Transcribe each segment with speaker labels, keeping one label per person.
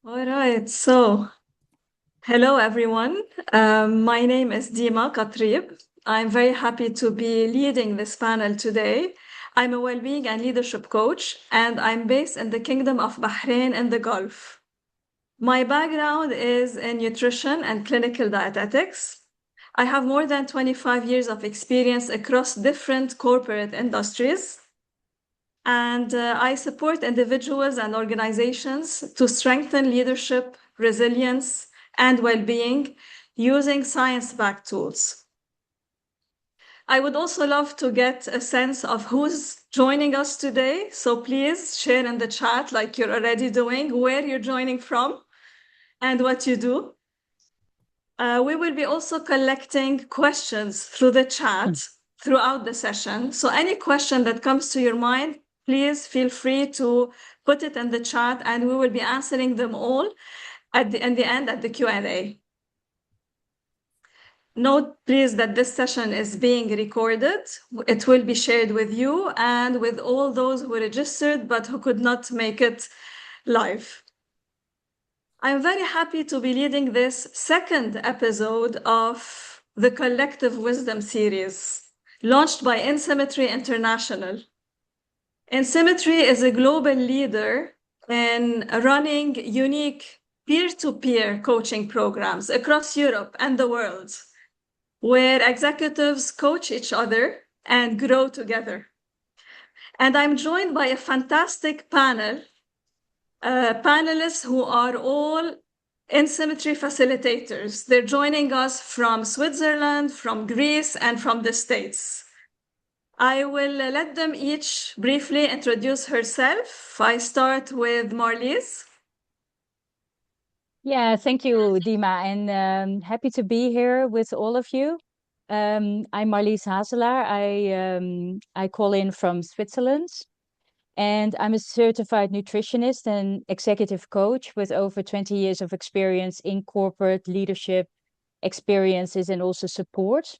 Speaker 1: All right, so hello everyone. My name is Dima Katrib. I'm very happy to be leading this panel today. I'm a well-being and leadership coach, and I'm based in the Kingdom of Bahrain in the Gulf. My background is in nutrition and clinical dietetics. I have more than 25 years of experience across different corporate industries. And I support individuals and organizations to strengthen leadership, resilience, and well-being using science-backed tools. I would also love to get a sense of who's joining us today. So please share in the chat, like you're already doing, where you're joining from and what you do. We will be also collecting questions through the chat throughout the session. So any question that comes to your mind, please feel free to put it in the chat and we will be answering them all in the end at the Q&A. Note, please, that this session is being recorded. It will be shared with you and with all those who registered but who could not make it live. I'm very happy to be leading this second episode of the Collective Wisdom series, launched by inSymmetry International. inSymmetry is a global leader in running unique peer-to-peer coaching programs across Europe and the world, where executives coach each other and grow together. And I'm joined by a fantastic panel, panelists who are all inSymmetry facilitators. They're joining us from Switzerland, from Greece, and from the States. I will let them each briefly introduce herself. I start with Marlies.
Speaker 2: Yeah, thank you, Dima, and happy to be here with all of you. I'm Marlies Hazelaar. I call in from Switzerland, and I'm a certified nutritionist and executive coach with over 20 years of experience in corporate leadership experiences and also support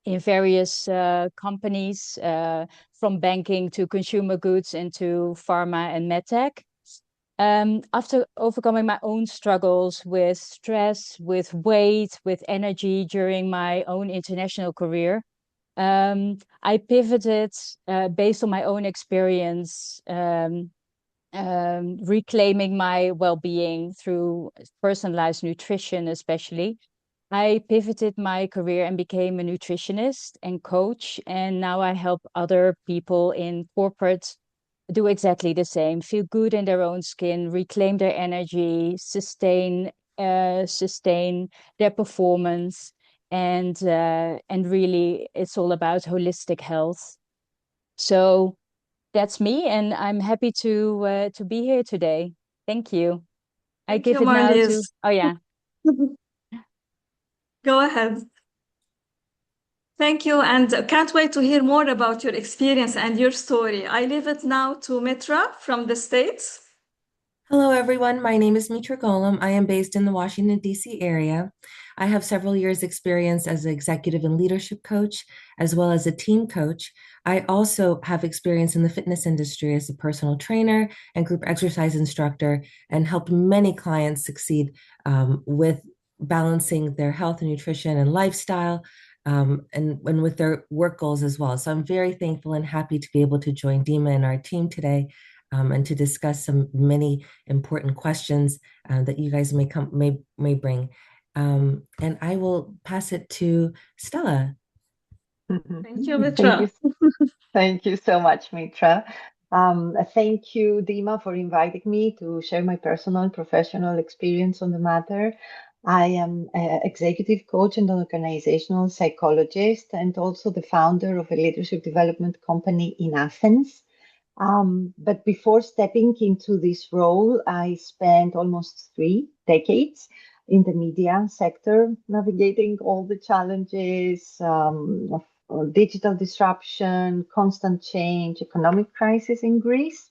Speaker 2: in various companies, from banking to consumer goods and to pharma and medtech. After overcoming my own struggles with stress, with weight, with energy during my own international career, I pivoted based on my own experience, reclaiming my well-being through personalized nutrition, especially. I pivoted my career and became a nutritionist and coach, and now I help other people in corporate do exactly the same, feel good in their own skin, reclaim their energy, sustain their performance, and really it's all about holistic health. So that's me, and I'm happy to be here today. Thank you. I
Speaker 1: Thank you,
Speaker 2: give it now to,
Speaker 1: Marlies.
Speaker 2: oh yeah.
Speaker 1: Go ahead. Thank you, and can't wait to hear more about your experience and your story. I leave it now to Mitra from the States.
Speaker 3: Hello, everyone. My name is Mitra Golem. I am based in the Washington, D.C. area. I have several years' experience as an executive and leadership coach, as well as a team coach. I also have experience in the fitness industry as a personal trainer and group exercise instructor, and helped many clients succeed with balancing their health and nutrition and lifestyle, and with their work goals as well. So I'm very thankful and happy to be able to join Dima and our team today, and to discuss some many important questions that you guys may bring. And I will pass it to Stella.
Speaker 1: Thank you, Mitra.
Speaker 4: Thank you so much, Mitra. Thank you, Dima, for inviting me to share my personal and professional experience on the matter. I am an executive coach and an organizational psychologist, and also the founder of a leadership development company in Athens. But before stepping into this role, I spent almost 3 decades in the media sector, navigating all the challenges of digital disruption, constant change, economic crisis in Greece.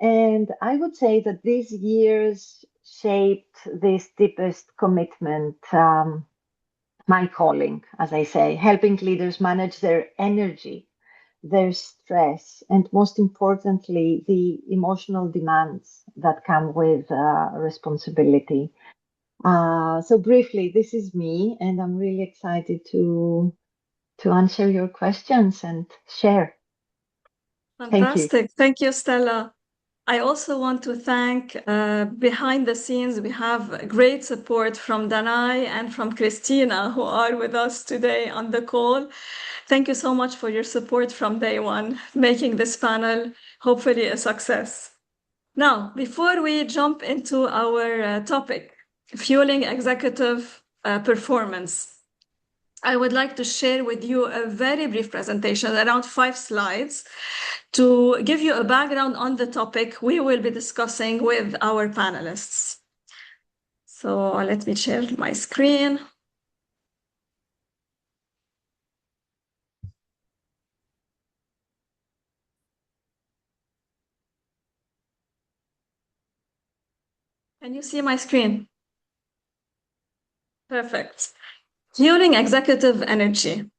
Speaker 4: And I would say that these years shaped this deepest commitment, my calling, as I say, helping leaders manage their energy their stress, and most importantly, the emotional demands that come with responsibility. So briefly, this is me, and I'm really excited to answer your questions and share. Thank you.
Speaker 1: Fantastic. Thank you, Stella. I also want to thank behind the scenes, we have great support from Danai and from Christina, who are with us today on the call. Thank you so much for your support from day one, making this panel hopefully a success. Now, before we jump into our topic, fueling executive performance, I would like to share with you a very brief presentation, around 5 slides, to give you a background on the topic we will be discussing with our panelists. So let me share my screen. Can you see my screen? Perfect. Fueling executive energy.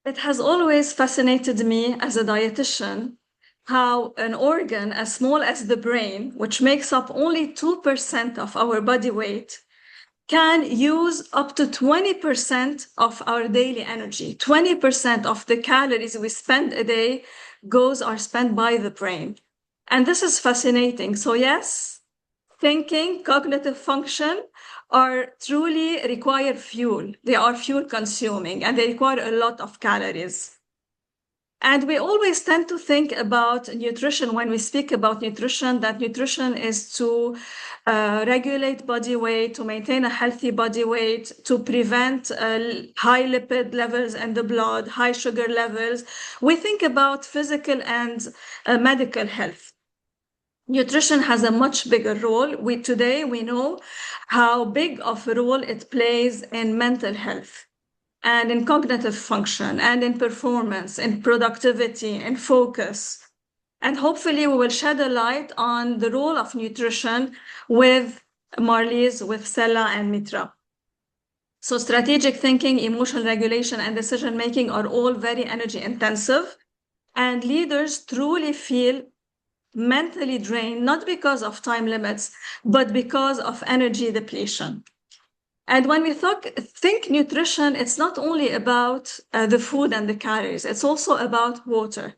Speaker 1: It has always fascinated me as a dietitian how an organ as small as the brain, which makes up only 2% of our body weight, can use up to 20% of our daily energy. 20% of the calories we spend a day are spent by the brain. And this is fascinating. So yes, thinking, cognitive function are truly require fuel. They are fuel consuming and they require a lot of calories. And we always tend to think about nutrition when we speak about nutrition, that nutrition is to regulate body weight, to maintain a healthy body weight, to prevent high lipid levels in the blood, high sugar levels. We think about physical and medical health. Nutrition has a much bigger role. Today we know how big of a role it plays in mental health and in cognitive function and in performance, in productivity, and focus. And hopefully we will shed a light on the role of nutrition with Marlies, with Stella and Mitra. So strategic thinking, emotional regulation, and decision-making are all very energy intensive. And leaders truly feel mentally drained, not because of time limits, but because of energy depletion. And when we think nutrition, it's not only about the food and the calories, it's also about water.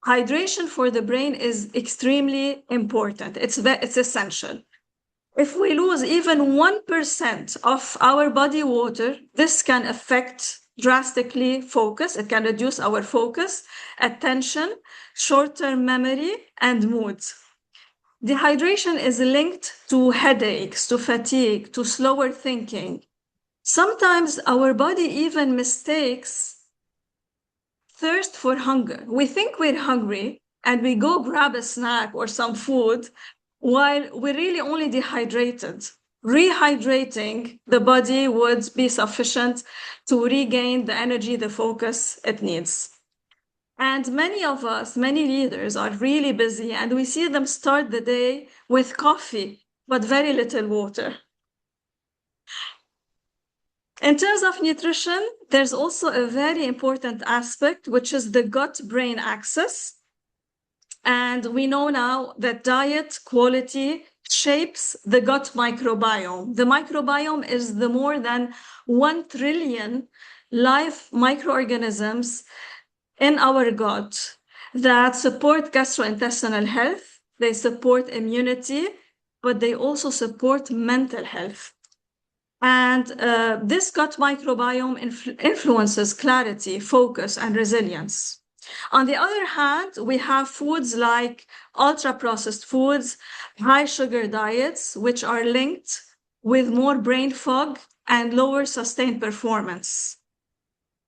Speaker 1: Hydration for the brain is extremely important. It's essential. If we lose even 1% of our body water, this can affect drastically focus. It can reduce our focus, attention, short-term memory, and mood. Dehydration is linked to headaches, to fatigue, to slower thinking. Sometimes our body even mistakes thirst for hunger. We think we're hungry and we go grab a snack or some food while we're really only dehydrated. Rehydrating the body would be sufficient to regain the energy, the focus it needs. And many of us, many leaders are really busy and we see them start the day with coffee, but very little water. In terms of nutrition, there's also a very important aspect, which is the gut-brain axis. And we know now that diet quality shapes the gut microbiome. The microbiome is the more than 1 trillion live microorganisms in our gut that support gastrointestinal health. They support immunity, but they also support mental health. And this gut microbiome influences clarity, focus, and resilience. On the other hand, we have foods like ultra-processed foods, high sugar diets, which are linked with more brain fog and lower sustained performance.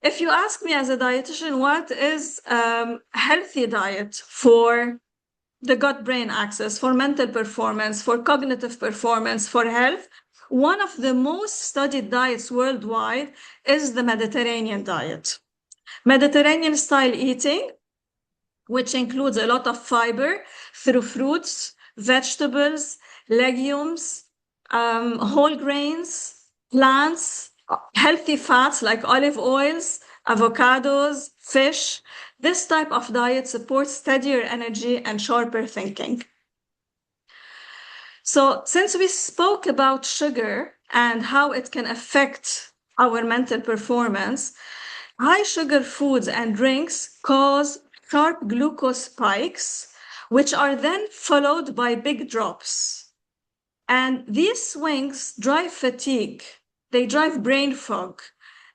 Speaker 1: If you ask me as a dietitian, what is a healthy diet for the gut-brain axis, for mental performance, for cognitive performance, for health, one of the most studied diets worldwide is the Mediterranean diet. Mediterranean style eating, which includes a lot of fiber through fruits, vegetables, legumes, whole grains, plants, healthy fats like olive oils, avocados, fish. This type of diet supports steadier energy and sharper thinking. So since we spoke about sugar and how it can affect our mental performance, high sugar foods and drinks cause sharp glucose spikes, which are then followed by big drops. And these swings drive fatigue, they drive brain fog,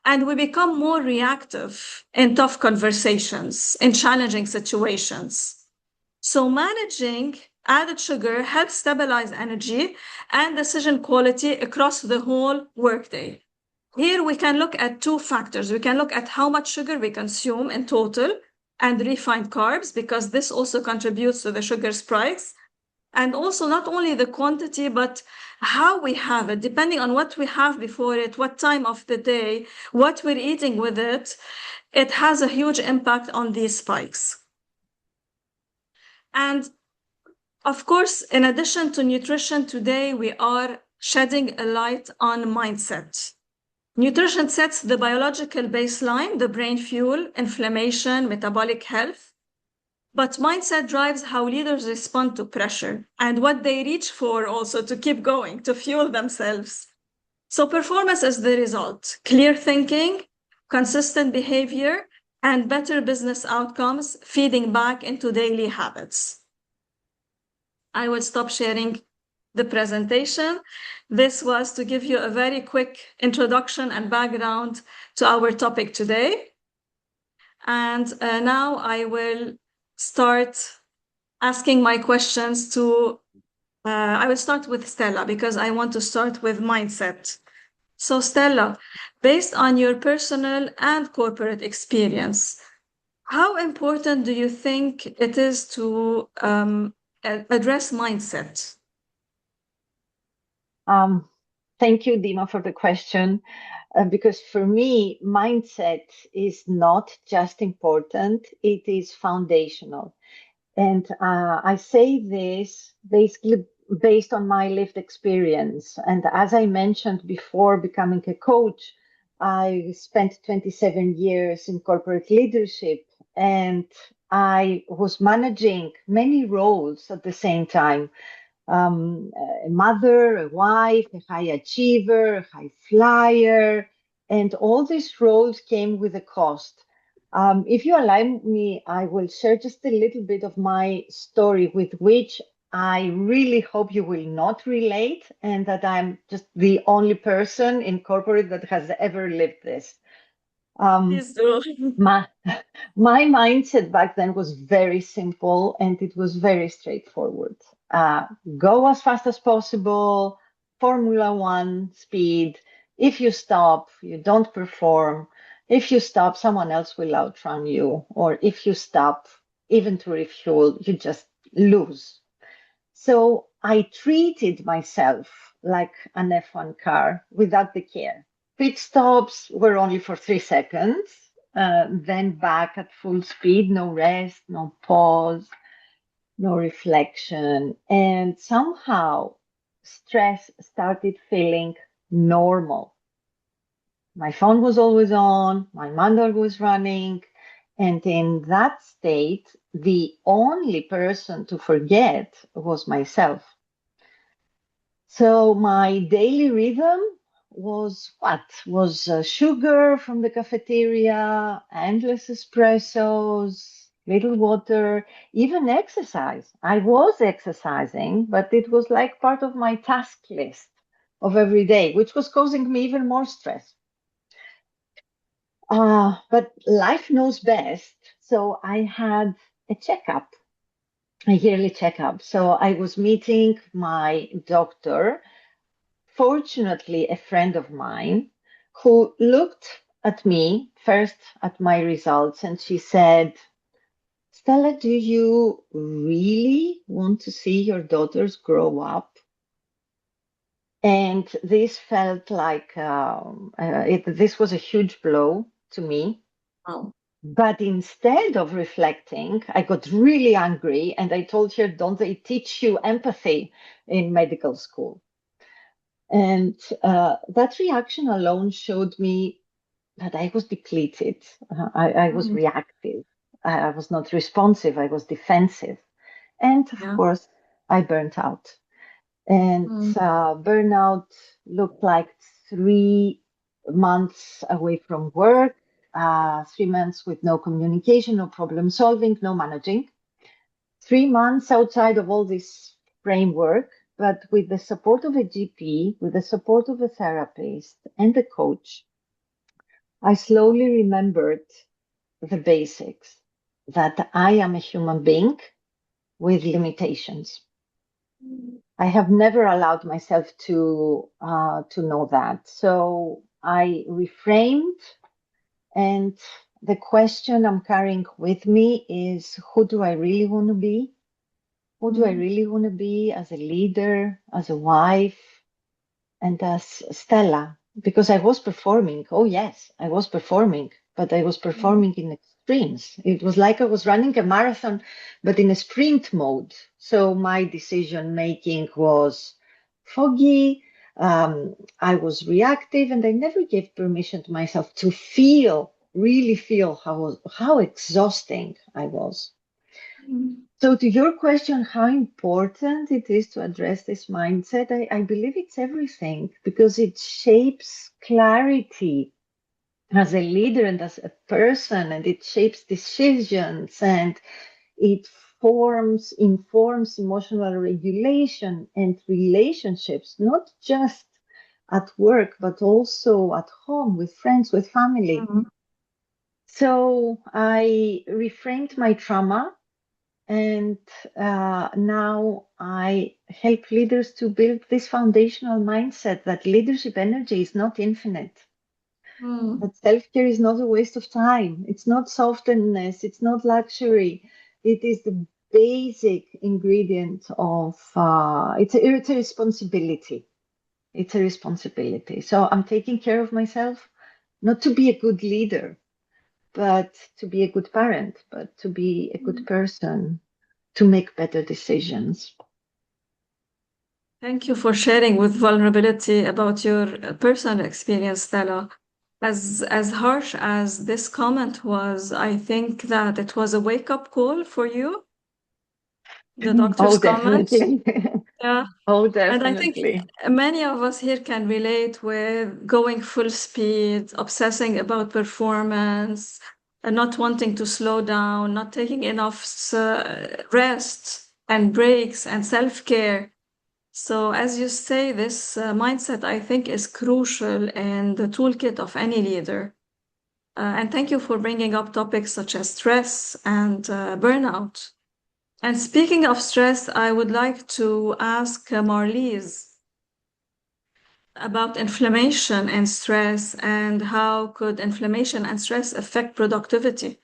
Speaker 1: and we become more reactive in tough conversations, in challenging situations. So managing added sugar helps stabilize energy and decision quality across the whole workday. Here we can look at two factors. We can look at how much sugar we consume in total and refined carbs, because this also contributes to the sugar spikes. And also not only the quantity, but how we have it, depending on what we have before it, what time of the day, what we're eating with it, it has a huge impact on these spikes. And of course, in addition to nutrition, today we are shedding a light on mindset. Nutrition sets the biological baseline, the brain fuel, inflammation, metabolic health. But mindset drives how leaders respond to pressure and what they reach for also to keep going, to fuel themselves. So performance is the result. Clear thinking, consistent behavior, and better business outcomes feeding back into daily habits. I will stop sharing the presentation. This was to give you a very quick introduction and background to our topic today. And now I will start asking my questions to, I will start with Stella because I want to start with mindset. So Stella, based on your personal and corporate experience, how important do you think it is to address mindset?
Speaker 4: Thank you, Dima, for the question. Because for me, mindset is not just important, it is foundational. And I say this basically based on my lived experience. And as I mentioned before becoming a coach, I spent 27 years in corporate leadership, and I was managing many roles at the same time. A mother, a wife, a high achiever, a high flyer, and all these roles came with a cost. If you allow me, I will share just a little bit of my story with which I really hope you will not relate, and that I'm just the only person in corporate that has ever lived this.
Speaker 1: Please do.
Speaker 4: My mindset back then was very simple, and it was very straightforward. Go as fast as possible, Formula One speed. If you stop, you don't perform. If you stop, someone else will outrun you. Or if you stop, even to refuel, you just lose. So I treated myself like an F1 car without the care. Pit stops were only for 3 seconds, then back at full speed, no rest, no pause, no reflection. And somehow stress started feeling normal. My phone was always on, my manual was running. And in that state, the only person to forget was myself. So my daily rhythm was what? Was sugar from the cafeteria, endless espressos, little water, even exercise. I was exercising, but it was like part of my task list of every day, which was causing me even more stress. But life knows best. So I had a checkup, a yearly checkup. So I was meeting my doctor, fortunately, a friend of mine, who looked at me first at my results, and she said, Stella, do you really want to see your daughters grow up? And this felt like this was a huge blow to me.
Speaker 1: Oh.
Speaker 4: But instead of reflecting, I got really angry, and I told her, don't they teach you empathy in medical school? And that reaction alone showed me that I was depleted. I was reactive. I was not responsive. I was defensive. And of course, I burnt out. And burnout looked like 3 months away from work, 3 months with no communication, no problem solving, no managing. 3 months outside of all this framework, but with the support of a GP, with the support of a therapist and a coach, I slowly remembered the basics that I am a human being with limitations. I have never allowed myself to know that. So I reframed, and the question I'm carrying with me is, who do I really want to be? Who do I really want to be as a leader, as a wife, and as Stella? Because I was performing. Oh, yes, I was performing, but I was performing in extremes. It was like I was running a marathon, but in a sprint mode. So my decision making was foggy. I was reactive, and I never gave permission to myself to feel, really feel how exhausting I was. So to your question, how important it is to address this mindset, I believe it's everything, because it shapes clarity as a leader and as a person, and it shapes decisions, and it informs emotional regulation and relationships, not just at work, but also at home, with friends, with family. So I reframed my trauma. And now I help leaders to build this foundational mindset that leadership energy is not infinite. That self-care is not a waste of time. It's not softness. It's not luxury. It is the basic ingredient of, it's a responsibility. It's a responsibility. So I'm taking care of myself, not to be a good leader, but to be a good parent, but to be a good person, to make better decisions.
Speaker 1: Thank you for sharing with vulnerability about your personal experience, Stella. As harsh as this comment was, I think that it was a wake-up call for you, the doctor's comment.
Speaker 4: Definitely.
Speaker 1: Yeah.
Speaker 4: Oh,
Speaker 1: And I think
Speaker 4: definitely.
Speaker 1: many of us here can relate with going full speed, obsessing about performance, and not wanting to slow down, not taking enough rest and breaks and self-care. So as you say, this mindset, I think, is crucial in the toolkit of any leader. And thank you for bringing up topics such as stress and burnout. And speaking of stress, I would like to ask Marlies about inflammation and stress, and how could inflammation and stress affect productivity?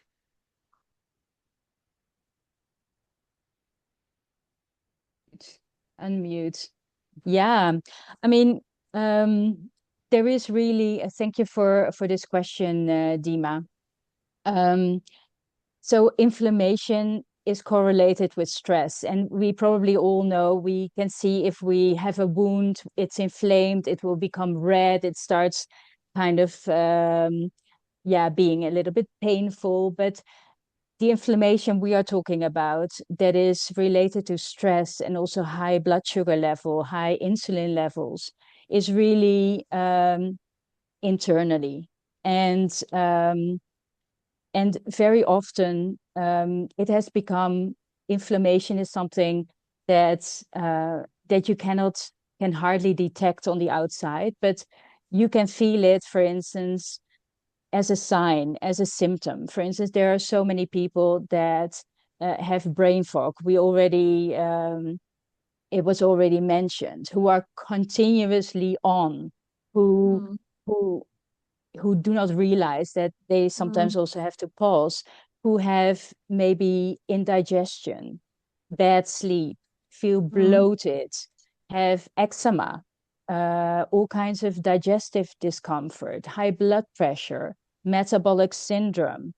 Speaker 2: Unmute. Yeah, I mean, there is really thank you for this question, Dima. So inflammation is correlated with stress, and we probably all know, we can see if we have a wound, it's inflamed, it will become red, it starts kind of being a little bit painful. But the inflammation we are talking about, that is related to stress and also high blood sugar level, high insulin levels, is really internally. And very often it has become, inflammation is something that you can hardly detect on the outside, but you can feel it, for instance, as a sign, as a symptom. For instance, there are so many people that have brain fog. It was already mentioned, who are continuously on, who who do not realize that they sometimes also have to pause, who have maybe indigestion, bad sleep, feel bloated, have eczema, all kinds of digestive discomfort, high blood pressure, metabolic syndrome,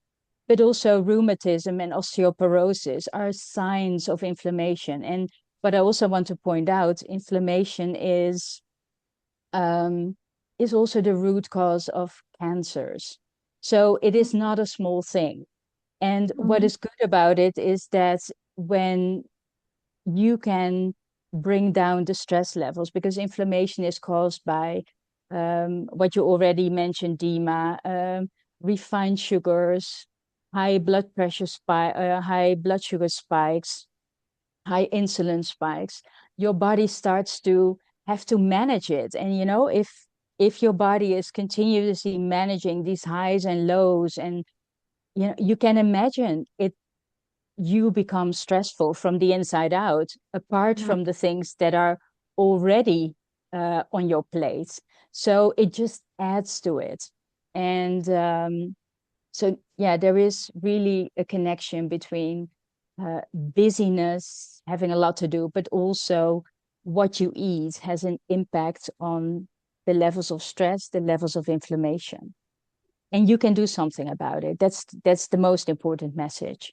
Speaker 2: but also rheumatism and osteoporosis are signs of inflammation. And what I also want to point out, inflammation is is also the root cause of cancers. So it is not a small thing. And what is good about it is that when you can bring down the stress levels, because inflammation is caused by what you already mentioned, Dima, refined sugars, high blood pressure high blood sugar spikes, high insulin spikes. Your body starts to have to manage it. And if your body is continuously managing these highs and lows, and you can imagine it, you become stressful from the inside out, apart from the things that are already on your plate. So it just adds to it. And so, yeah, there is really a connection between busyness, having a lot to do, but also what you eat has an impact on the levels of stress, the levels of inflammation. And you can do something about it. That's the most important message.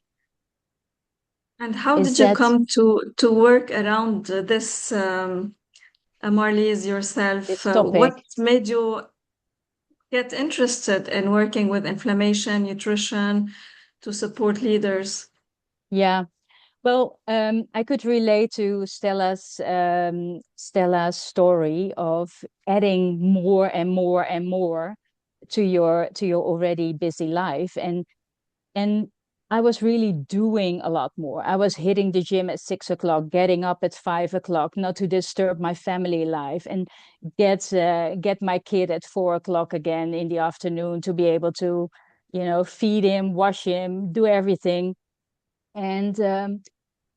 Speaker 1: And how
Speaker 2: Is
Speaker 1: did you
Speaker 2: that
Speaker 1: come to work around this, Marlies, yourself?
Speaker 2: this
Speaker 1: What
Speaker 2: topic?
Speaker 1: made you get interested in working with inflammation, nutrition to support leaders?
Speaker 2: Yeah. Well, I could relate to Stella's story of adding more and more and more to your already busy life, and I was really doing a lot more. I was hitting the gym at 6 o'clock, getting up at 5 o'clock, not to disturb my family life, and get my kid at 4 o'clock again in the afternoon to be able to, feed him, wash him, do everything. And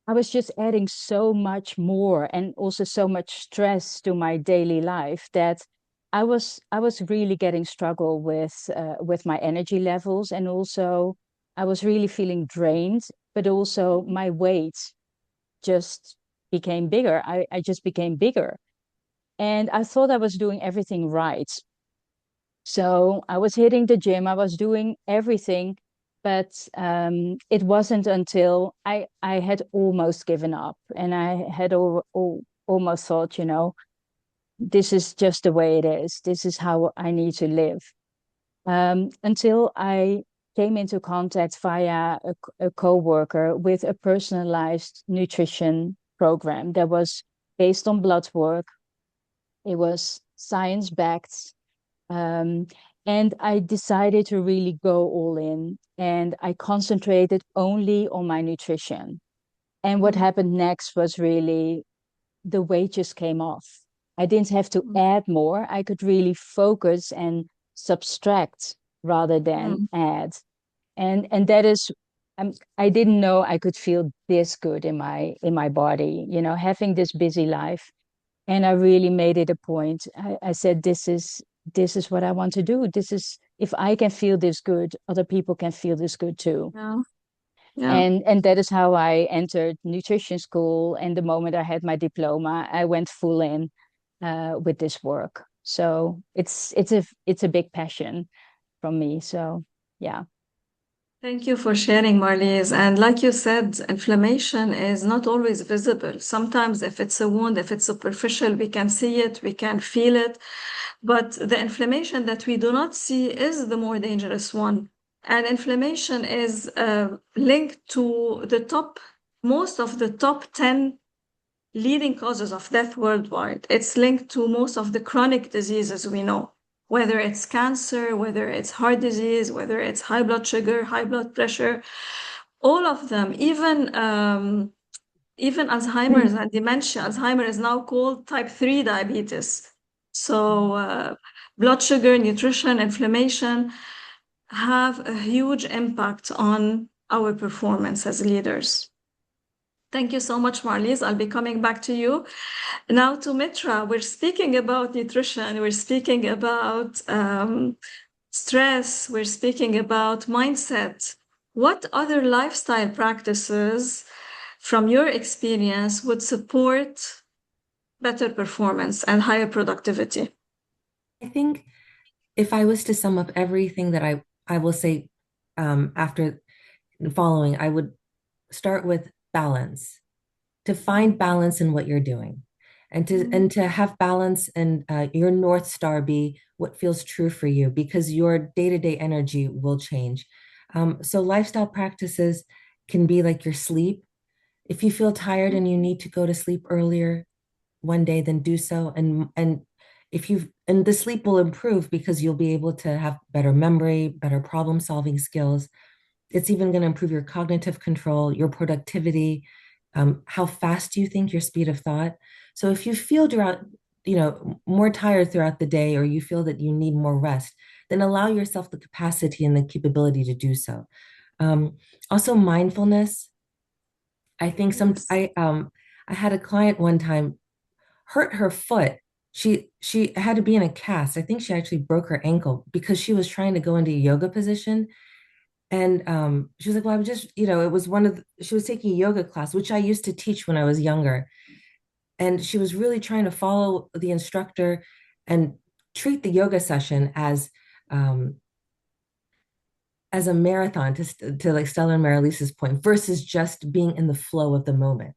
Speaker 2: I was just adding so much more and also so much stress to my daily life that I was really getting struggle with my energy levels, and also I was really feeling drained, but also my weight just became bigger. I just became bigger. And I thought I was doing everything right. So I was hitting the gym, I was doing everything, but it wasn't until I had almost given up, and I had almost thought, this is just the way it is. This is how I need to live. Until I came into contact via a coworker with a personalized nutrition program that was based on blood work. It was science backed, and I decided to really go all in, and I concentrated only on my nutrition. And what happened next was really the weight just came off. I didn't have to add more. I could really focus and subtract rather than add. And that is, I didn't know I could feel this good in my body, having this busy life. And I really made it a point. I said, this is what I want to do. This is, if I can feel this good, other people can feel this good too.
Speaker 1: Yeah, yeah.
Speaker 2: And that is how I entered nutrition school. And the moment I had my diploma, I went full in with this work. So it's a big passion from me. So yeah.
Speaker 1: Thank you for sharing, Marlies. And like you said, inflammation is not always visible. Sometimes, if it's a wound, if it's superficial, we can see it, we can feel it. But the inflammation that we do not see is the more dangerous one. And inflammation is linked to most of the top 10 leading causes of death worldwide. It's linked to most of the chronic diseases we know, whether it's cancer, whether it's heart disease, whether it's high blood sugar, high blood pressure, all of them, even Alzheimer's and dementia. Alzheimer is now called type 3 diabetes. So blood sugar, nutrition, inflammation have a huge impact on our performance as leaders. Thank you so much, Marlies. I'll be coming back to you. Now to Mitra, we're speaking about nutrition, we're speaking about stress, we're speaking about mindset. What other lifestyle practices from your experience would support better performance and higher productivity?
Speaker 3: I think if I was to sum up everything that I will say after the following, I would start with balance. To find balance in what you're doing. and to have balance, and your North Star be what feels true for you, because your day-to-day energy will change. So lifestyle practices can be like your sleep. If you feel tired and you need to go to sleep earlier one day, then do so. And if you and the sleep will improve because you'll be able to have better memory, better problem solving skills. It's even going to improve your cognitive control, your productivity, how fast you think, your speed of thought. So if you feel throughout, more tired throughout the day, or you feel that you need more rest, then allow yourself the capacity and the capability to do so. Um, Also, mindfulness. I think
Speaker 1: Yes.
Speaker 3: I had a client one time hurt her foot. She had to be in a cast. I think she actually broke her ankle because she was trying to go into a yoga position. And she was like, well, I'm just, it was she was taking a yoga class, which I used to teach when I was younger. And she was really trying to follow the instructor and treat the yoga session um, as a marathon, to like Stella and Marilisa's point, versus just being in the flow of the moment.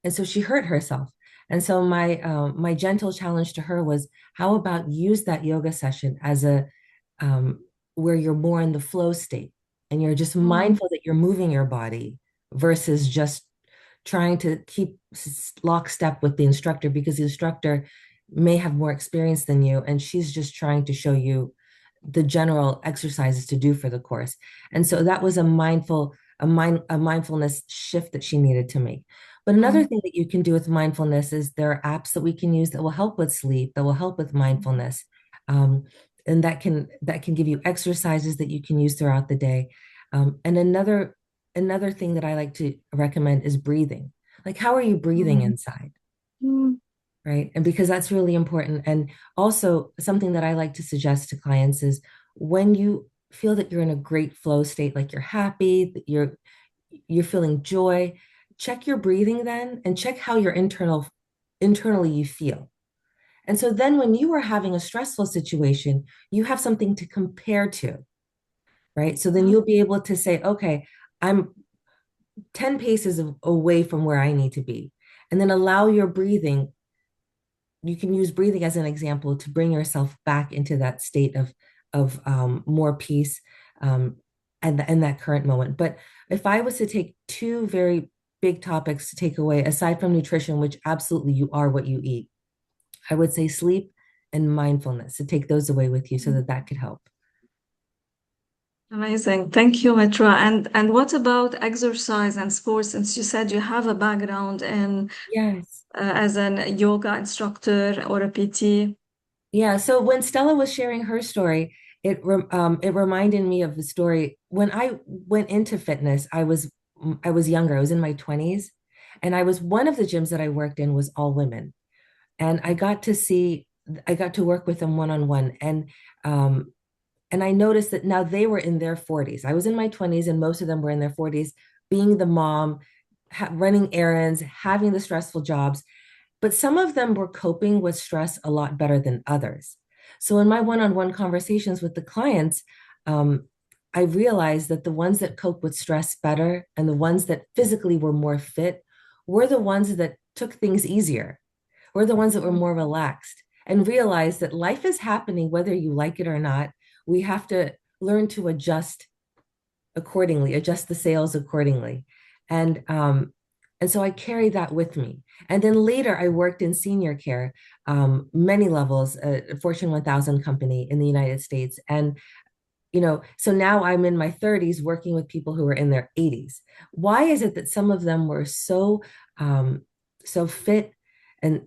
Speaker 3: And so she hurt herself. And so my gentle challenge to her was, how about use that yoga session as a where you're more in the flow state, and you're just
Speaker 1: Mm,
Speaker 3: mindful that you're moving your body versus just trying to keep lockstep with the instructor, because the instructor may have more experience than you, and she's just trying to show you the general exercises to do for the course. And so that was a mindfulness shift that she needed to make. But another
Speaker 1: mm,
Speaker 3: thing that you can do with mindfulness is there are apps that we can use that will help with sleep, that will help with mindfulness. Um, and that can give you exercises that you can use throughout the day. And another thing that I like to recommend is breathing. Like, how are you breathing
Speaker 1: mm,
Speaker 3: inside?
Speaker 1: mm,
Speaker 3: Right. And because that's really important. And also, something that I like to suggest to clients is, when you feel that you're in a great flow state, like you're happy, that you're feeling joy, check your breathing then, and check how your internally you feel. And so then when you are having a stressful situation, you have something to compare to, right? So then
Speaker 1: mm.
Speaker 3: you'll be able to say, okay, I'm 10 paces away from where I need to be. And then allow your breathing. You can use breathing as an example to bring yourself back into that state of more peace, and in that current moment. But if I was to take two very big topics to take away, aside from nutrition, which absolutely you are what you eat, I would say sleep and mindfulness, to take those away with you so that that could help.
Speaker 1: Amazing. Thank you, Mitra. And what about exercise and sports? Since you said you have a background in
Speaker 3: Yes.
Speaker 1: as an yoga instructor or a PT.
Speaker 3: Yeah. So when Stella was sharing her story, it reminded me of the story when I went into fitness. I was younger. I was in my 20s, and I was one of the gyms that I worked in was all women, and I got to work with them one on one, um, and I noticed that now they were in their 40s. I was in my 20s, and most of them were in their 40s, being the mom, running errands, having the stressful jobs. But some of them were coping with stress a lot better than others. So in my one-on-one conversations with the clients, um, I realized that the ones that cope with stress better, and the ones that physically were more fit, were the ones that took things easier, were the ones that were more relaxed, and realized that life is happening whether you like it or not. We have to learn to adjust accordingly, adjust the sails accordingly. And so I carried that with me. And then later I worked in senior care, many levels, a Fortune 1000 company in the United States. And, so now I'm in my 30s working with people who are in their 80s. Why is it that some of them were so fit, and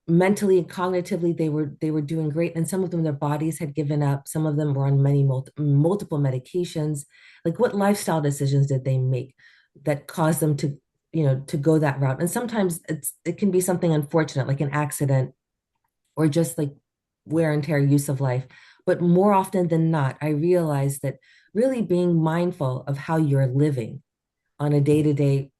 Speaker 3: mentally and cognitively they were doing great, and some of them, their bodies had given up, some of them were on multiple medications? Like, what lifestyle decisions did they make that caused them to go that route? And sometimes it can be something unfortunate, like an accident, or just like wear and tear, use of life. But more often than not, I realized that really being mindful of how you're living on a day-to-day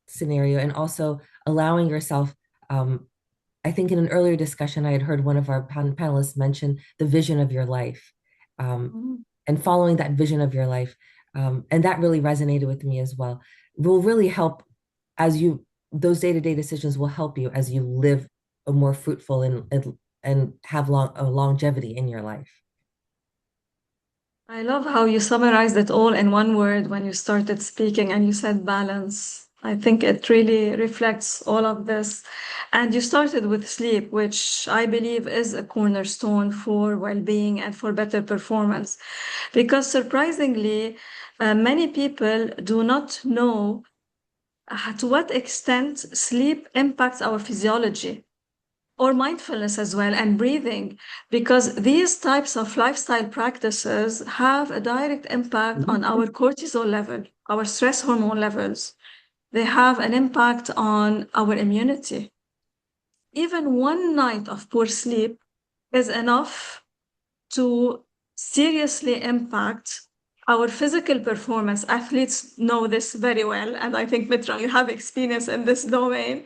Speaker 3: scenario, and also allowing yourself, I think in an earlier discussion, I had heard one of our panelists mention the vision of your life, um,
Speaker 1: Mm,
Speaker 3: and following that vision of your life. And that really resonated with me as well. Will really help as you those day-to-day decisions will help you as you live a more fruitful and have a longevity in your life.
Speaker 1: I love how you summarized it all in one word when you started speaking and you said balance. I think it really reflects all of this. And you started with sleep, which I believe is a cornerstone for well-being and for better performance. Because surprisingly, many people do not know to what extent sleep impacts our physiology or mindfulness as well, and breathing, because these types of lifestyle practices have a direct impact on our cortisol level, our stress hormone levels. They have an impact on our immunity. Even one night of poor sleep is enough to seriously impact our physical performance. Athletes know this very well, and I think, Mitra, you have experience in this domain,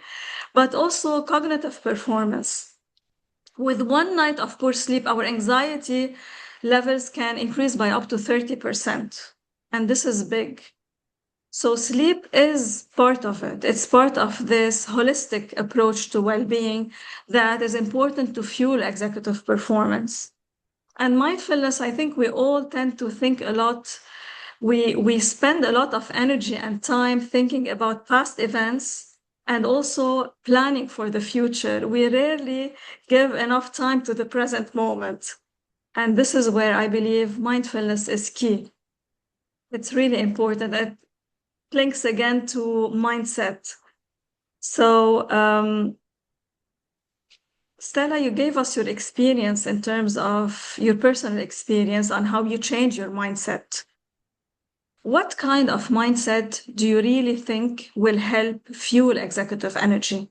Speaker 1: but also cognitive performance. With one night of poor sleep, our anxiety levels can increase by up to 30%. And this is big. So sleep is part of it. It's part of this holistic approach to well-being that is important to fuel executive performance. And mindfulness, I think we all tend to think a lot. We spend a lot of energy and time thinking about past events and also planning for the future. We rarely give enough time to the present moment. And this is where I believe mindfulness is key. It's really important. It links again to mindset. So, Stella, you gave us your experience in terms of your personal experience on how you change your mindset. What kind of mindset do you really think will help fuel executive energy?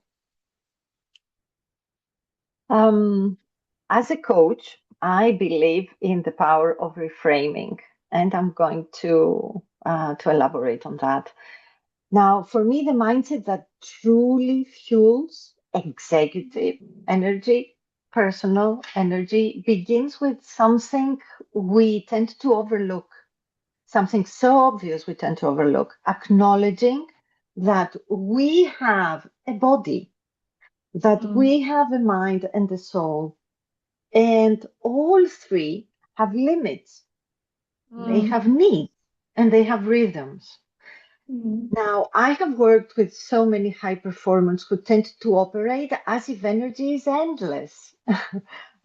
Speaker 4: As a coach, I believe in the power of reframing, and I'm going to elaborate on that. Now, for me, the mindset that truly fuels executive energy, personal energy, begins with something we tend to overlook, something so obvious we tend to overlook, acknowledging that we have a body, that we have a mind and a soul, and all three have limits. They have needs and they have rhythms. Now, I have worked with so many high performers who tend to operate as if energy is endless.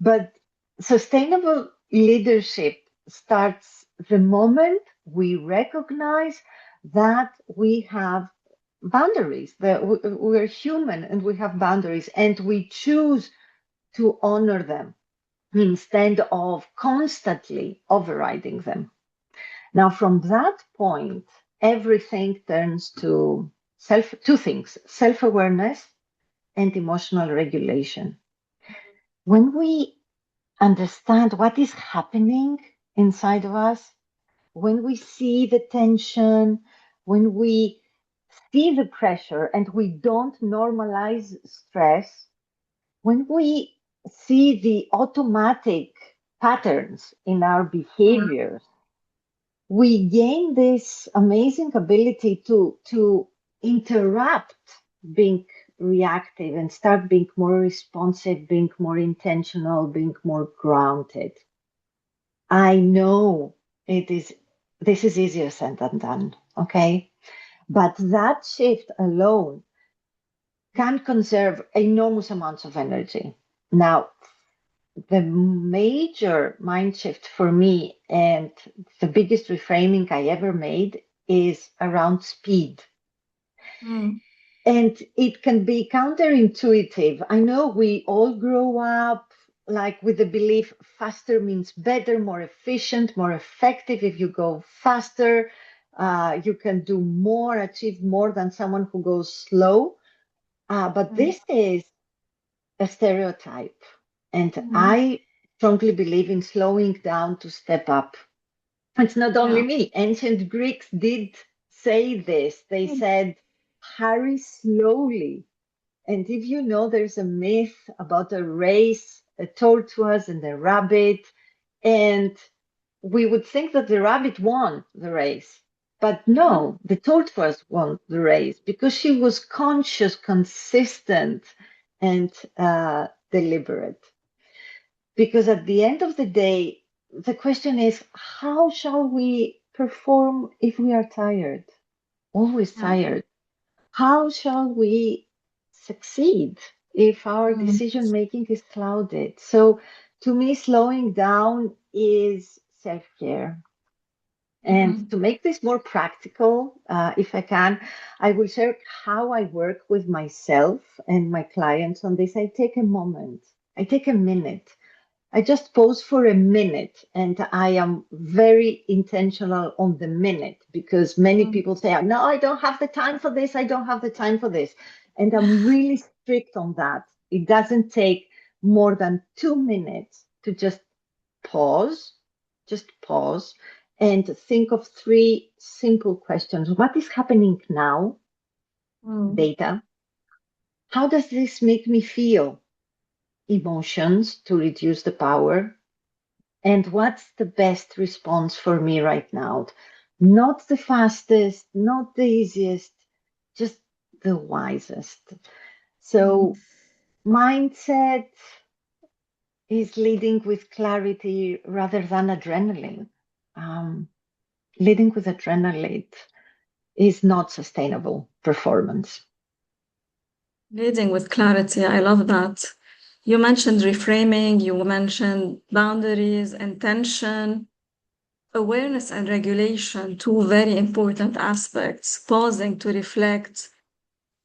Speaker 4: But sustainable leadership starts the moment we recognize that we have boundaries, that we're human and we have boundaries, and we choose to honor them instead of constantly overriding them. Now, from that point, everything turns to two things: self-awareness and emotional regulation. When we understand what is happening inside of us, when we see the tension, when we see the pressure and we don't normalize stress, when we see the automatic patterns in our behaviors, we gain this amazing ability to interrupt being reactive and start being more responsive, being more intentional, being more grounded. I know this is easier said than done, okay? But that shift alone can conserve enormous amounts of energy. Now, the major mind shift for me and the biggest reframing I ever made is around speed. And it can be counterintuitive. I know we all grow up like with the belief faster means better, more efficient, more effective. If you go faster, you can do more, achieve more than someone who goes slow. But this is a stereotype. And I strongly believe in slowing down to step up. It's not only me. Ancient Greeks did say this. They said, hurry slowly. And if you know, there's a myth about a race, a tortoise and a rabbit. And we would think that the rabbit won the race. But no, the tortoise won the race because she was conscious, consistent, and deliberate. Because at the end of the day, the question is, how shall we perform if we are tired? Always
Speaker 1: Yeah.
Speaker 4: tired. How shall we succeed if our
Speaker 1: Mm.
Speaker 4: decision making is clouded? So, to me, slowing down is self care. And to make this more practical, if I can, I will share how I work with myself and my clients on this. I take a moment, I take a minute. I just pause for a minute, and I am very intentional on the minute because many
Speaker 1: Mm.
Speaker 4: people say, no, I don't have the time for this. I don't have the time for this. And I'm really strict on that. It doesn't take more than 2 minutes to just pause and think of three simple questions. What is happening now?
Speaker 1: Mm.
Speaker 4: Data. How does this make me feel? Emotions to reduce the power. And what's the best response for me right now? Not the fastest, not the easiest, just the wisest. So, mindset is leading with clarity rather than adrenaline. Leading with adrenaline is not sustainable performance.
Speaker 1: Leading with clarity. I love that. You mentioned reframing, you mentioned boundaries, intention, awareness, and regulation, two very important aspects, pausing to reflect.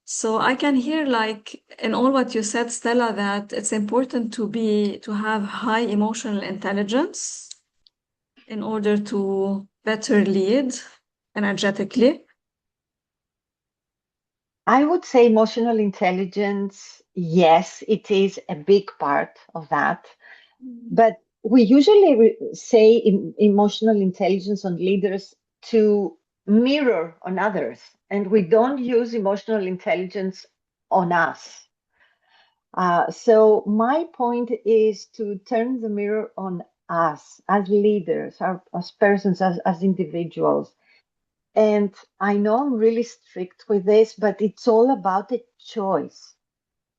Speaker 1: So I can hear, like, in all what you said, Stella, that it's important to have high emotional intelligence in order to better lead energetically.
Speaker 4: I would say emotional intelligence, yes, it is a big part of that. But we usually say emotional intelligence on leaders to mirror on others, and we don't use emotional intelligence on us. So my point is to turn the mirror on us as leaders, as persons, as individuals. And I know I'm really strict with this, but it's all about a choice.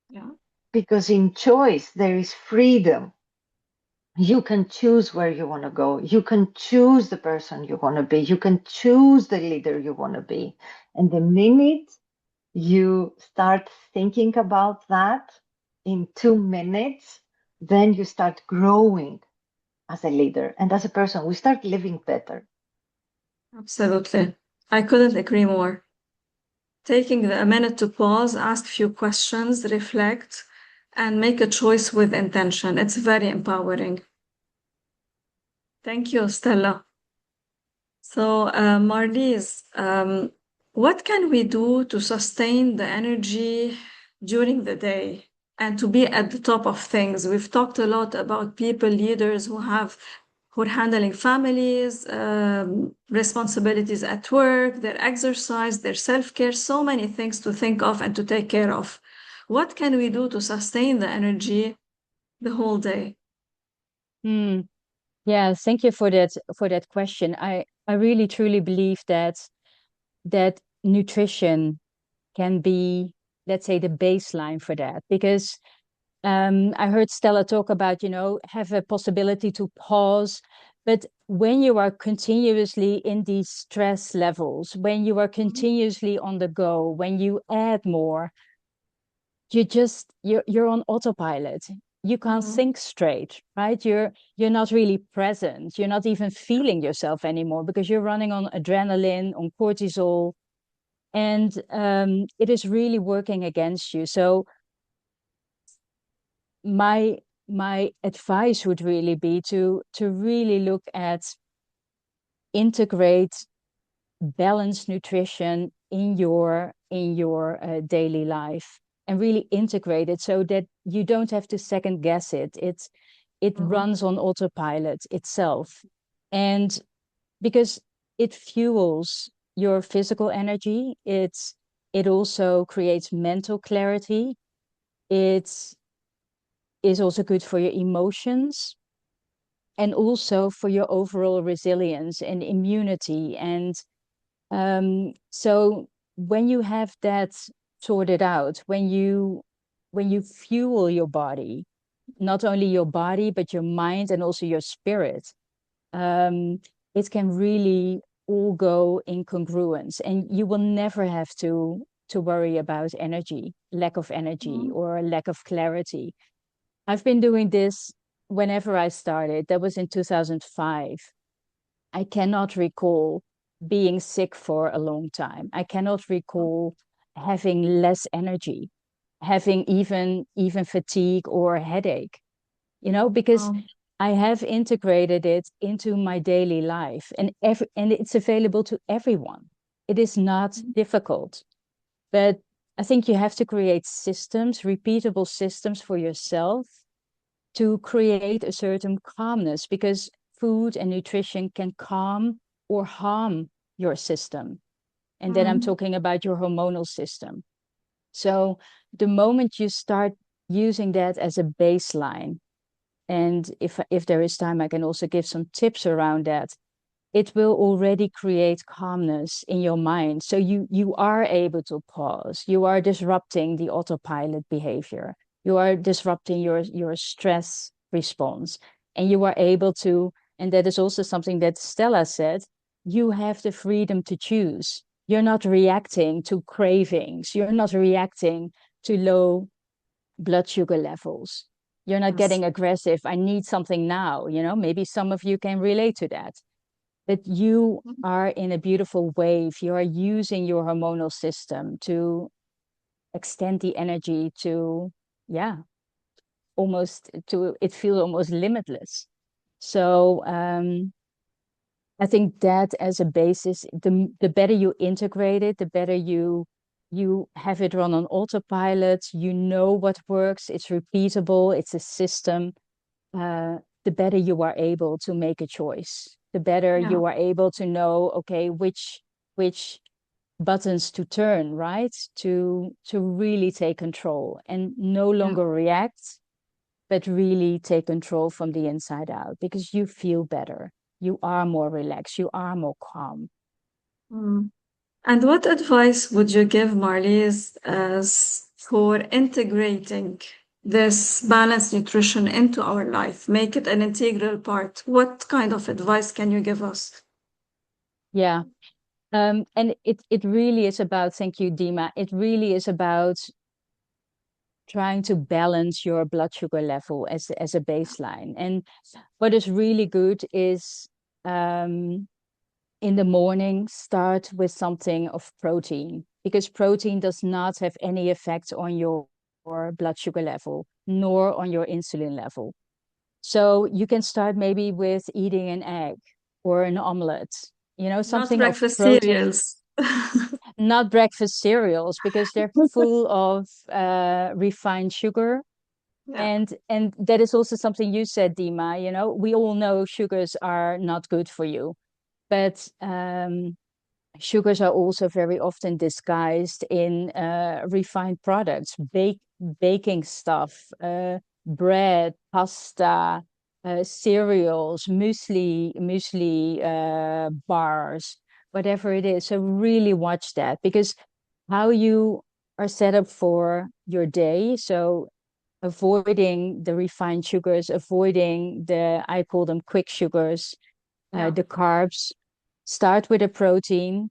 Speaker 1: Yeah.
Speaker 4: Because in choice, there is freedom. You can choose where you want to go. You can choose the person you want to be. You can choose the leader you want to be. And the minute you start thinking about that in 2 minutes, then you start growing as a leader and as a person. We start living better.
Speaker 1: Absolutely. I couldn't agree more. Taking a minute to pause, ask few questions, reflect, and make a choice with intention. It's very empowering. Thank you, Stella. So, Marlies, what can we do to sustain the energy during the day and to be at the top of things? We've talked a lot about people, leaders who are handling families, responsibilities at work, their exercise, their self-care, so many things to think of and to take care of. What can we do to sustain the energy the whole day?
Speaker 2: Yeah, thank you for that question. I really truly believe that nutrition can be, let's say, the baseline for that, because I heard Stella talk about, have a possibility to pause. But when you are continuously in these stress levels, when you are continuously on the go, when you add more, you're on autopilot. You can't
Speaker 1: Mhm.
Speaker 2: think straight, right? You're not really present. You're not even feeling yourself anymore because you're running on adrenaline, on cortisol, and it is really working against you. So my advice would really be to really look at integrate balanced nutrition in your daily life, and really integrate it so that you don't have to second guess it. It
Speaker 1: Mhm.
Speaker 2: runs on autopilot itself, and because it fuels your physical energy, it also creates mental clarity. It is also good for your emotions and also for your overall resilience and immunity. And So when you have that sorted out, when you fuel your body, not only your body, but your mind and also your spirit, it can really all go in congruence, and you will never have to worry about lack of energy, or lack of clarity. I've been doing this whenever I started. That was in 2005. I cannot recall being sick for a long time. I cannot recall having less energy, having even fatigue or headache, because I have integrated it into my daily life, and it's available to everyone. It is not difficult, but I think you have to create systems, repeatable systems for yourself, to create a certain calmness, because food and nutrition can calm or harm your system. And then I'm talking about your hormonal system. So the moment you start using that as a baseline, and if there is time, I can also give some tips around that, it will already create calmness in your mind. So you are able to pause. You are disrupting the autopilot behavior. You are disrupting your stress response. And you are able to, and that is also something that Stella said, you have the freedom to choose. You're not reacting to cravings. You're not reacting to low blood sugar levels. You're not getting aggressive. I need something now. Maybe some of you can relate to that. But you are in a beautiful wave. You are using your hormonal system to extend the energy to, it feels almost limitless. So I think that as a basis, the better you integrate it, the better you have it run on autopilot. You know what works. It's repeatable. It's a system. The better you are able to make a choice, the better you are able to know, okay, which buttons to turn, right? To really take control and no longer react, but really take control from the inside out, because you feel better. You are more relaxed. You are more calm.
Speaker 1: And what advice would you give, Marlies, as for integrating this balanced nutrition into our life, make it an integral part? What kind of advice can you give us?
Speaker 2: Yeah. And it really is about, thank you, Dima. It really is about trying to balance your blood sugar level as a baseline. And what is really good is in the morning, start with something of protein, because protein does not have any effect on your blood sugar level, nor on your insulin level. So you can start maybe with eating an egg or an omelette, something of protein. Not breakfast cereals, because they're full of refined sugar. And that is also something you said, Dima. We all know sugars are not good for you, but sugars are also very often disguised in refined products, baking stuff, bread, pasta, cereals, muesli bars, whatever it is. So really watch that, because how you are set up for your day. So avoiding the refined sugars, avoiding I call them quick sugars, the carbs. Start with a protein,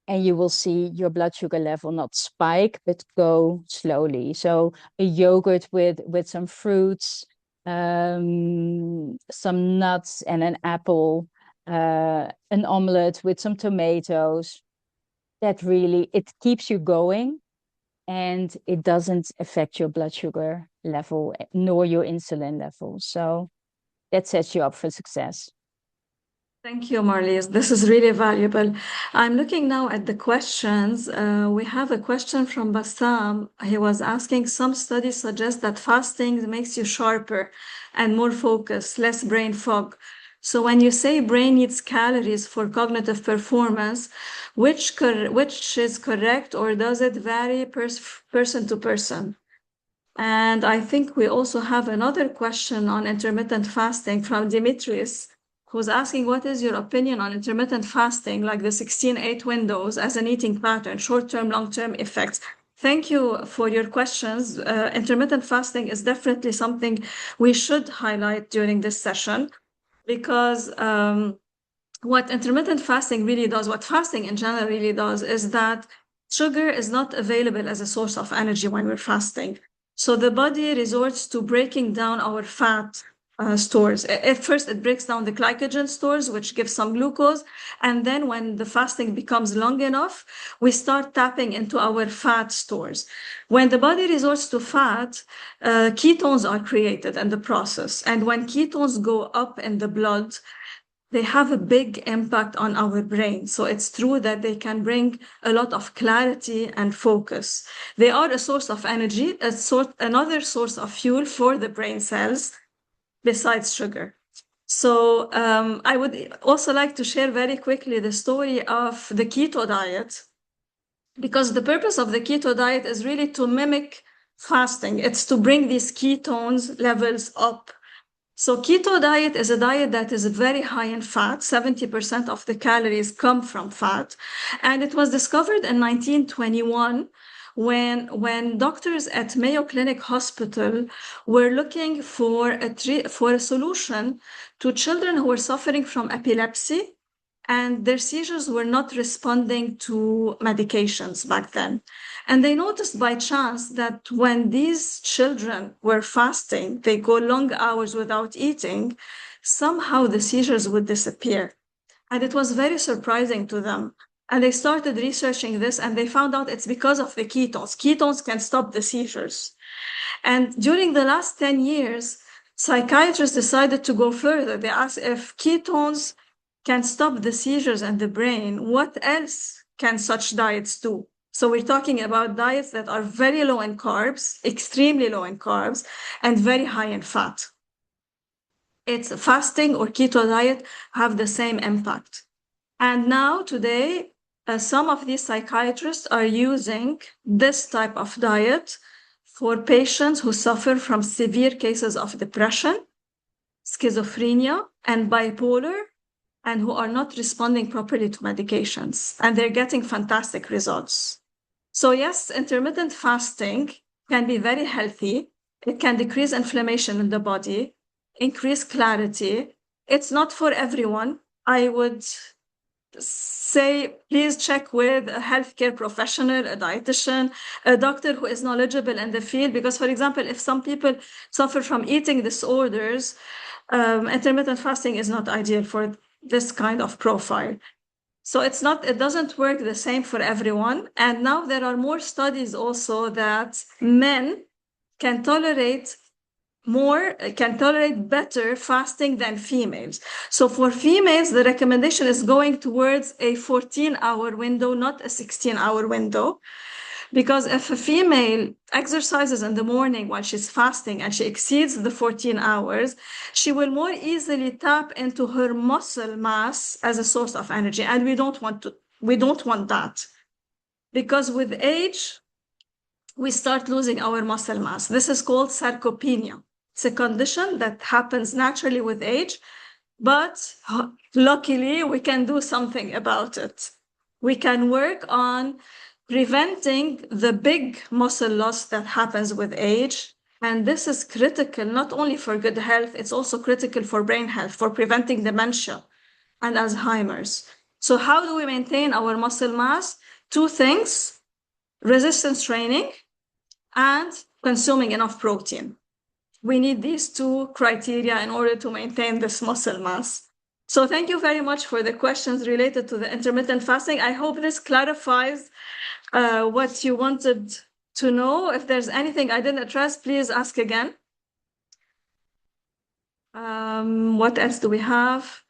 Speaker 2: and you will see your blood sugar level not spike, but go slowly. So a yogurt with some fruits, some nuts and an apple, an omelette with some tomatoes. That really, it keeps you going, and it doesn't affect your blood sugar level nor your insulin level. So that sets you up for success.
Speaker 1: Thank you, Marlies. This is really valuable. I'm looking now at the questions. We have a question from Bassam. He was asking, some studies suggest that fasting makes you sharper and more focused, less brain fog. So when you say brain needs calories for cognitive performance, which is correct, or does it vary person to person? And I think we also have another question on intermittent fasting from Dimitris. who's asking, what is your opinion on intermittent fasting, like the 16-8 windows as an eating pattern, short-term, long-term effects? Thank you for your questions. Intermittent fasting is definitely something we should highlight during this session, because what intermittent fasting really does, what fasting in general really does, is that sugar is not available as a source of energy when we're fasting. So the body resorts to breaking down our fat stores. At first, it breaks down the glycogen stores, which gives some glucose. And then when the fasting becomes long enough, we start tapping into our fat stores. When the body resorts to fat, ketones are created in the process. And when ketones go up in the blood, they have a big impact on our brain. So it's true that they can bring a lot of clarity and focus. They are a source of energy, another source of fuel for the brain cells besides sugar. So I would also like to share very quickly the story of the keto diet, because the purpose of the keto diet is really to mimic fasting. It's to bring these ketones levels up. So keto diet is a diet that is very high in fat. 70% of the calories come from fat. And it was discovered in 1921 when doctors at Mayo Clinic Hospital were looking for a solution to children who were suffering from epilepsy, and their seizures were not responding to medications back then. And they noticed by chance that when these children were fasting, they go long hours without eating, somehow the seizures would disappear. And it was very surprising to them. And they started researching this, and they found out it's because of the ketones. Ketones can stop the seizures. And during the last 10 years, psychiatrists decided to go further. They asked, if ketones can stop the seizures in the brain, what else can such diets do? So we're talking about diets that are very low in carbs, extremely low in carbs, and very high in fat. It's fasting or keto diet have the same impact. And now today, some of these psychiatrists are using this type of diet for patients who suffer from severe cases of depression, schizophrenia, and bipolar, and who are not responding properly to medications. And they're getting fantastic results. So yes, intermittent fasting can be very healthy. It can decrease inflammation in the body, increase clarity. It's not for everyone. I would say, please check with a healthcare professional, a dietitian, a doctor who is knowledgeable in the field. Because, for example, if some people suffer from eating disorders, intermittent fasting is not ideal for this kind of profile. So it doesn't work the same for everyone. And now there are more studies also that men can tolerate better fasting than females. So for females, the recommendation is going towards a 14-hour window, not a 16-hour window. Because if a female exercises in the morning while she's fasting and she exceeds the 14 hours, she will more easily tap into her muscle mass as a source of energy. And we don't want that. Because with age, we start losing our muscle mass. This is called sarcopenia. It's a condition that happens naturally with age, but luckily we can do something about it. We can work on preventing the big muscle loss that happens with age. And this is critical not only for good health, it's also critical for brain health, for preventing dementia and Alzheimer's. So how do we maintain our muscle mass? Two things: resistance training and consuming enough protein. We need these two criteria in order to maintain this muscle mass. So thank you very much for the questions related to the intermittent fasting. I hope this clarifies what you wanted to know. If there's anything I didn't address, please ask again. What else do we have?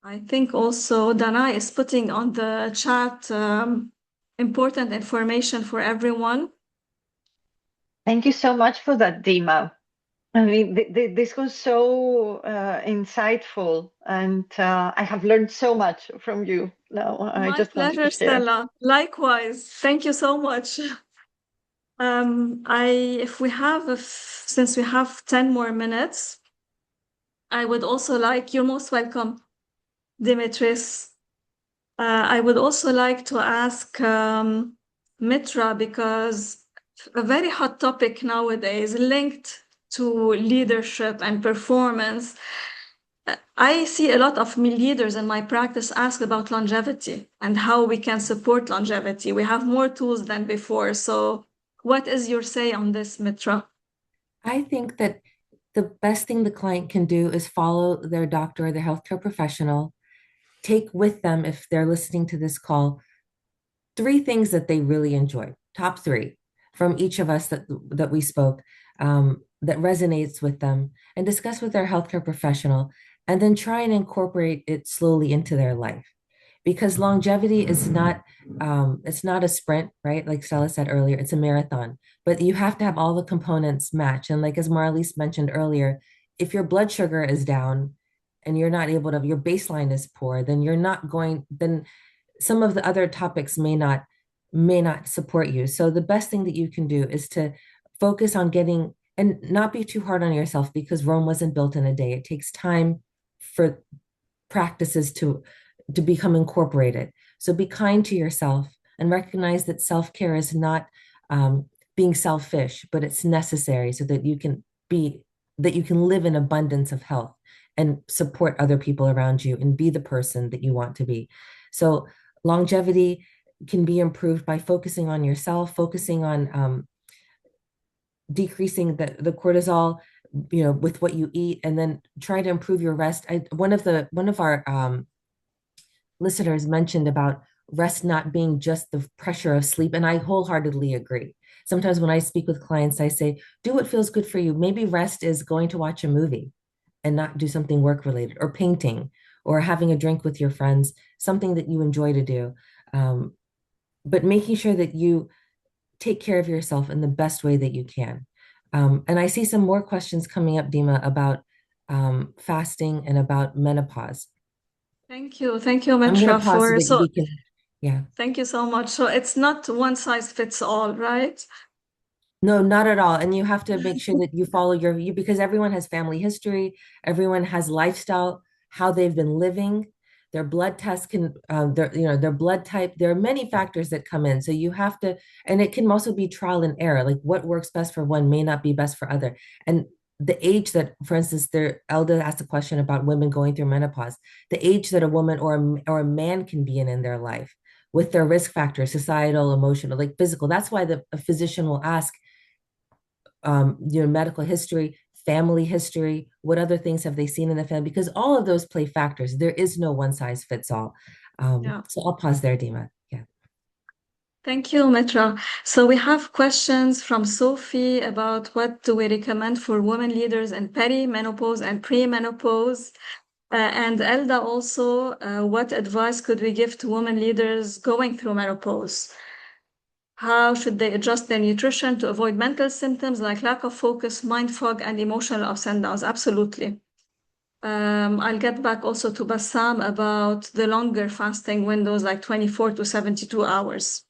Speaker 1: I think also Dana is putting on the chat important information for everyone.
Speaker 4: Thank you so much for that, Dima. I mean, this was so insightful, and I have learned so much from you. Now, I
Speaker 1: My
Speaker 4: just wanted
Speaker 1: pleasure,
Speaker 4: to share.
Speaker 1: Stella. Likewise. Thank you so much. Since we have 10 more minutes, I would also like, you're most welcome, Dimitris. I would also like to ask Mitra, because a very hot topic nowadays linked to leadership and performance. I see a lot of leaders in my practice ask about longevity and how we can support longevity. We have more tools than before. So what is your say on this, Mitra?
Speaker 3: I think that the best thing the client can do is follow their doctor or their healthcare professional, take with them, if they're listening to this call, 3 things that they really enjoy, top 3 from each of us that we spoke, that resonates with them, and discuss with their healthcare professional, and then try and incorporate it slowly into their life. Because longevity is not, it's not a sprint, right? Like Stella said earlier, it's a marathon, but you have to have all the components match. And like as Marlies mentioned earlier, if your blood sugar is down and you're not able to, your baseline is poor, then you're not going, then some of the other topics may not support you. So the best thing that you can do is to focus on getting, and not be too hard on yourself, because Rome wasn't built in a day. It takes time for practices to become incorporated. So be kind to yourself and recognize that self-care is not being selfish, but it's necessary so that you can live in abundance of health and support other people around you and be the person that you want to be. So longevity can be improved by focusing on yourself, focusing on decreasing the cortisol, with what you eat, and then try to improve your rest. One of our listeners mentioned about rest not being just the pressure of sleep, and I wholeheartedly agree. Sometimes when I speak with clients, I say, do what feels good for you. Maybe rest is going to watch a movie and not do something work related, or painting, or having a drink with your friends, something that you enjoy to do. But making sure that you take care of yourself in the best way that you can. And I see some more questions coming up, Dima, about fasting and about menopause.
Speaker 1: Thank you. Thank you,
Speaker 3: I'm going
Speaker 1: Mitra,
Speaker 3: to pause so
Speaker 1: for
Speaker 3: that
Speaker 1: so
Speaker 3: we can, yeah.
Speaker 1: thank you so much. So it's not one size fits all, right?
Speaker 3: No, not at all. And you have to make sure that you follow because everyone has family history, everyone has lifestyle, how they've been living, their blood tests can, their blood type. There are many factors that come in. So you have to, and it can also be trial and error. Like what works best for one may not be best for other. And the age that, for instance, Elda asked a question about women going through menopause, the age that a woman or a man can be in their life with their risk factors, societal, emotional, like physical. That's why a physician will ask, medical history, family history, what other things have they seen in the family? Because all of those play factors. There is no one size fits all.
Speaker 1: Yeah.
Speaker 3: So I'll pause there, Dima. Yeah.
Speaker 1: Thank you, Mitra. So we have questions from Sophie about what do we recommend for women leaders in perimenopause and premenopause. And Elda also, what advice could we give to women leaders going through menopause? How should they adjust their nutrition to avoid mental symptoms like lack of focus, mind fog, and emotional ups and downs? Absolutely. I'll get back also to Bassam about the longer fasting windows, like 24 to 72 hours.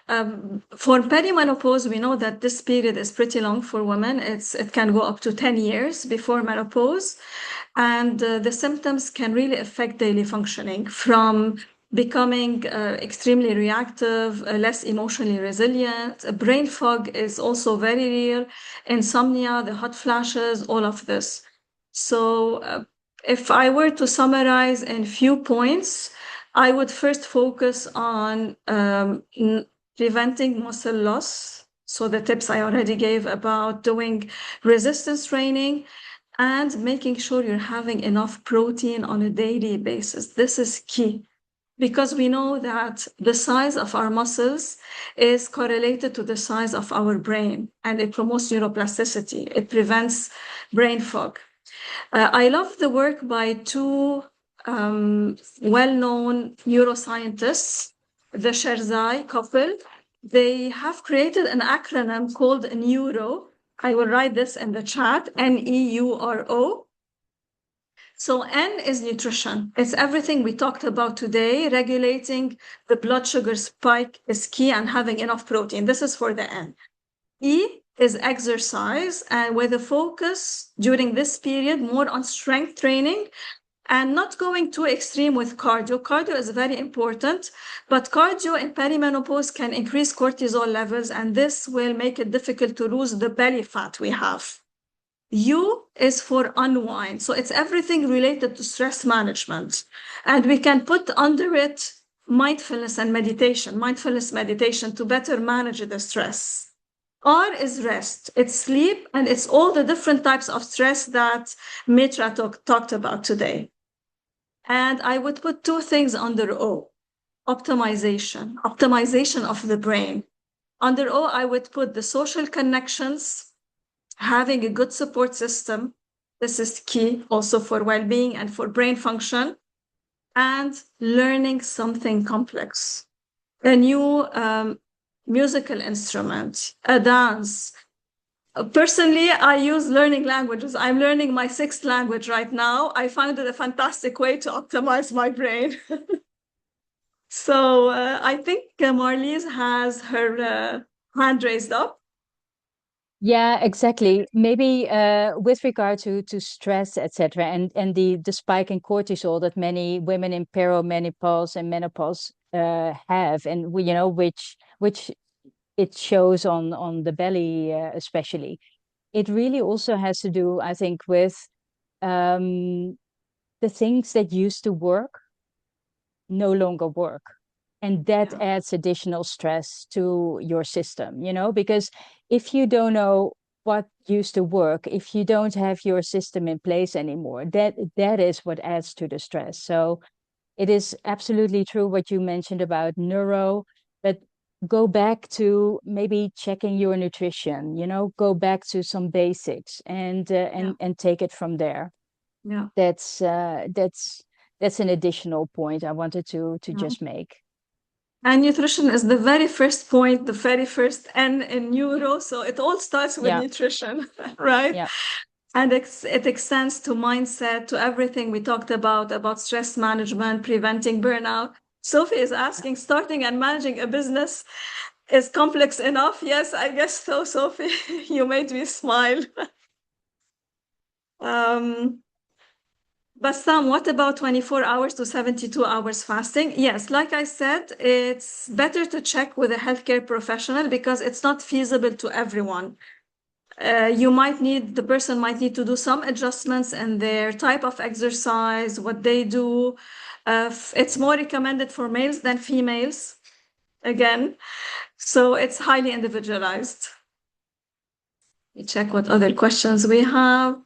Speaker 1: For perimenopause, we know that this period is pretty long for women. It can go up to 10 years before menopause. And the symptoms can really affect daily functioning, from becoming extremely reactive, less emotionally resilient. Brain fog is also very real. Insomnia, the hot flashes, all of this. So if I were to summarize in few points, I would first focus on preventing muscle loss. So the tips I already gave about doing resistance training and making sure you're having enough protein on a daily basis. This is key because we know that the size of our muscles is correlated to the size of our brain, and it promotes neuroplasticity. It prevents brain fog. I love the work by two well-known neuroscientists, the Sherzai couple. They have created an acronym called NEURO. I will write this in the chat, NEURO. So N is nutrition. It's everything we talked about today. Regulating the blood sugar spike is key, and having enough protein. This is for the N. E is exercise, and with a focus during this period more on strength training and not going too extreme with cardio. Cardio is very important, but cardio in perimenopause can increase cortisol levels, and this will make it difficult to lose the belly fat we have. U is for unwind. So it's everything related to stress management. And we can put under it mindfulness and meditation, mindfulness meditation to better manage the stress. R is rest. It's sleep, and it's all the different types of stress that Mitra talked about today. And I would put two things under O: optimization of the brain. Under O, I would put the social connections, having a good support system. This is key also for well-being and for brain function, and learning something complex, a new musical instrument, a dance. Personally, I use learning languages. I'm learning my 6th language right now. I found it a fantastic way to optimize my brain. So I think Marlies has her hand raised up.
Speaker 2: Yeah, exactly. Maybe with regard to stress, etc., and the spike in cortisol that many women in perimenopause and menopause have, and which it shows on the belly especially. It really also has to do, I think, with the things that used to work no longer work. And that adds additional stress to your system, because if you don't know what used to work, if you don't have your system in place anymore, that is what adds to the stress. So it is absolutely true what you mentioned about neuro, but go back to maybe checking your nutrition, go back to some basics and take it from there.
Speaker 1: Yeah.
Speaker 2: That's an additional point I wanted to just make.
Speaker 1: And nutrition is the very first point, the very first N in neuro. So it all starts with nutrition, right?
Speaker 2: Yeah.
Speaker 1: And it extends to mindset, to everything we talked about stress management, preventing burnout. Sophie is asking, starting and managing a business is complex enough? Yes, I guess so, Sophie. You made me smile. Bassam, what about 24 hours to 72 hours fasting? Yes, like I said, it's better to check with a healthcare professional because it's not feasible to everyone. The person might need to do some adjustments in their type of exercise, what they do. It's more recommended for males than females, again. So it's highly individualized. Let me check what other questions we have.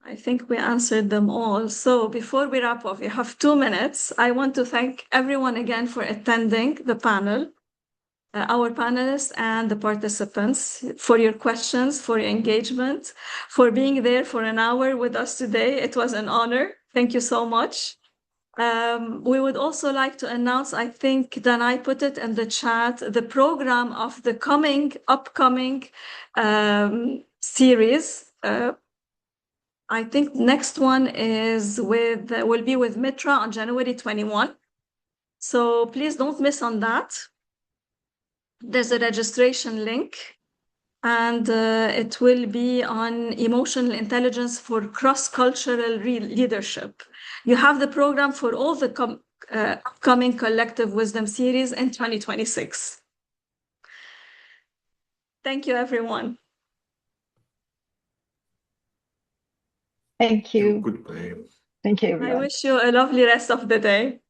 Speaker 1: I think we answered them all. So before we wrap up, we have 2 minutes. I want to thank everyone again for attending the panel, our panelists and the participants, for your questions, for your engagement, for being there for an hour with us today. It was an honor. Thank you so much. We would also like to announce, I think Danai put it in the chat, the program of the upcoming series. I think next one will be with Mitra on January 21. So please don't miss on that. There's a registration link, and it will be on emotional intelligence for cross-cultural leadership. You have the program for all the upcoming Collective Wisdom series in 2026. Thank you, everyone.
Speaker 4: Thank you.
Speaker 5: Goodbye.
Speaker 4: Thank you, everyone.
Speaker 1: I wish you a lovely rest of the day.